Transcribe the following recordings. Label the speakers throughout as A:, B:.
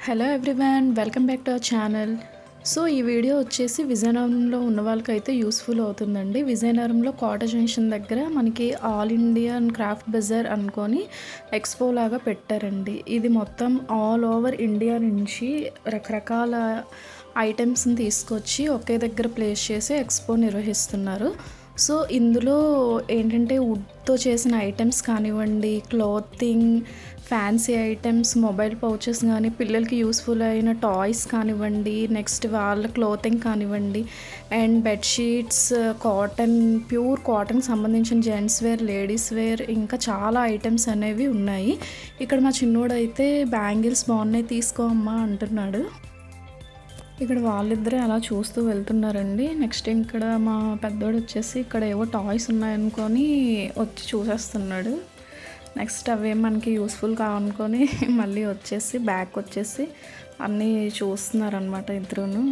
A: Hello everyone, welcome back to our channel. So ఈ video వచ్చేసి విజయనగరంలో ఉన్న వాళ్ళకైతే యూస్ఫుల్ అవుతుందండి. విజయనగరంలో కోట జంక్షన్ దగ్గర మనకి ఆల్ ఇండియన్ క్రాఫ్ట్ బజార్ అనుకొని ఎక్స్పో లాగా పెట్టారండి. ఇది మొత్తం ఆల్ ఓవర్ ఇండియా నుంచి రకరకాల ఐటమ్స్ని తీసుకొచ్చి ఒకే దగ్గర ప్లేస్ చేసి ఎక్స్పో నిర్వహిస్తున్నారు. సో ఇందులో ఏంటంటే వుడ్తో చేసిన ఐటమ్స్ కానివ్వండి, clothing, fancy items, mobile pouches కానీ, పిల్లలకి యూస్ఫుల్ అయిన టాయ్స్ కానివ్వండి, నెక్స్ట్ వాళ్ళ క్లోతింగ్ కానివ్వండి, అండ్ బెడ్షీట్స్, కాటన్, ప్యూర్ కాటన్కి సంబంధించిన జెంట్స్ వేర్, లేడీస్ వేర్, ఇంకా చాలా ఐటమ్స్ అనేవి ఉన్నాయి. ఇక్కడ మా చిన్నోడైతే బ్యాంగిల్స్ బాగున్నాయి తీసుకో అమ్మా అంటున్నాడు. ఇక్కడ వాళ్ళిద్దరే అలా చూస్తూ వెళ్తున్నారండి. నెక్స్ట్ ఇక్కడ మా పెద్దోడు వచ్చేసి ఇక్కడ ఏవో టాయ్స్ ఉన్నాయనుకొని వచ్చి చూసేస్తున్నాడు. నెక్స్ట్ అవేం మనకి యూస్ఫుల్ కావనుకొని మళ్ళీ వచ్చేసి బ్యాక్ వచ్చేసి అన్నీ చూస్తున్నారనమాట ఇద్దరును.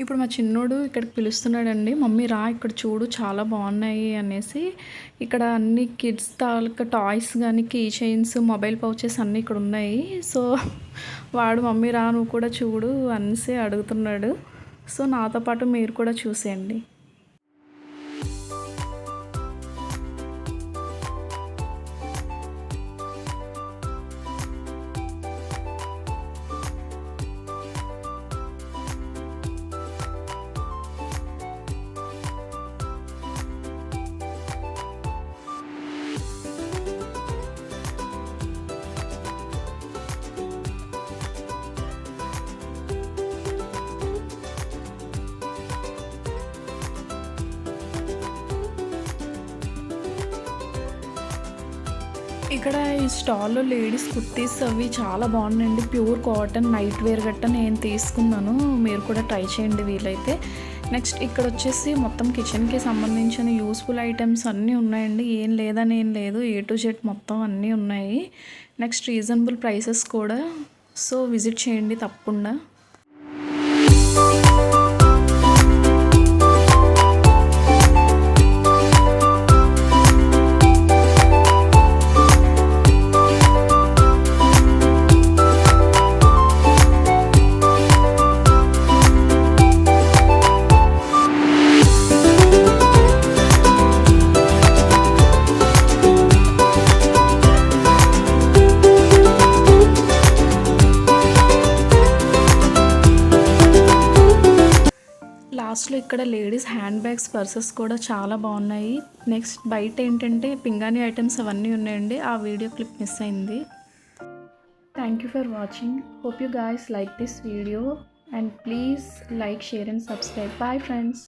A: ఇప్పుడు మా చిన్నోడు ఇక్కడికి పిలుస్తున్నాడండి, మమ్మీ రా ఇక్కడ చూడు చాలా బాగున్నాయి అనేసి. ఇక్కడ అన్ని కిడ్స్ తాలూకా టాయ్స్ కానీ, కీ చైన్స్, మొబైల్ పౌచెస్ అన్నీ ఇక్కడ ఉన్నాయి. సో వాడు మమ్మీ రా నువ్వు కూడా చూడు అనేసి అడుగుతున్నాడు. సో నాతో పాటు మీరు కూడా చూసేయండి. ఇక్కడ ఈ స్టాల్లో లేడీస్ కుర్తీస్ అవి చాలా బాగున్నాయండి. ప్యూర్ కాటన్ నైట్ వేర్ గట్ట నేను తీసుకున్నాను, మీరు కూడా ట్రై చేయండి వీలైతే. నెక్స్ట్ ఇక్కడ వచ్చేసి మొత్తం కిచెన్కి సంబంధించిన యూస్ఫుల్ ఐటమ్స్ అన్నీ ఉన్నాయండి. ఏం లేదని ఏం లేదు, A to Z మొత్తం అన్నీ ఉన్నాయి. నెక్స్ట్ రీజనబుల్ ప్రైసెస్ కూడా. సో విజిట్ చేయండి తప్పకుండా. లాస్ట్లో ఇక్కడ లేడీస్ హ్యాండ్ బ్యాగ్స్, పర్సెస్ కూడా చాలా బాగున్నాయి. నెక్స్ట్ బయట ఏంటంటే పింగాణి ఐటమ్స్ అవన్నీ ఉన్నాయండి. ఆ వీడియో క్లిప్ మిస్ అయింది. Thank you for watching. Hope you guys like this video and please like, share and subscribe. Bye friends.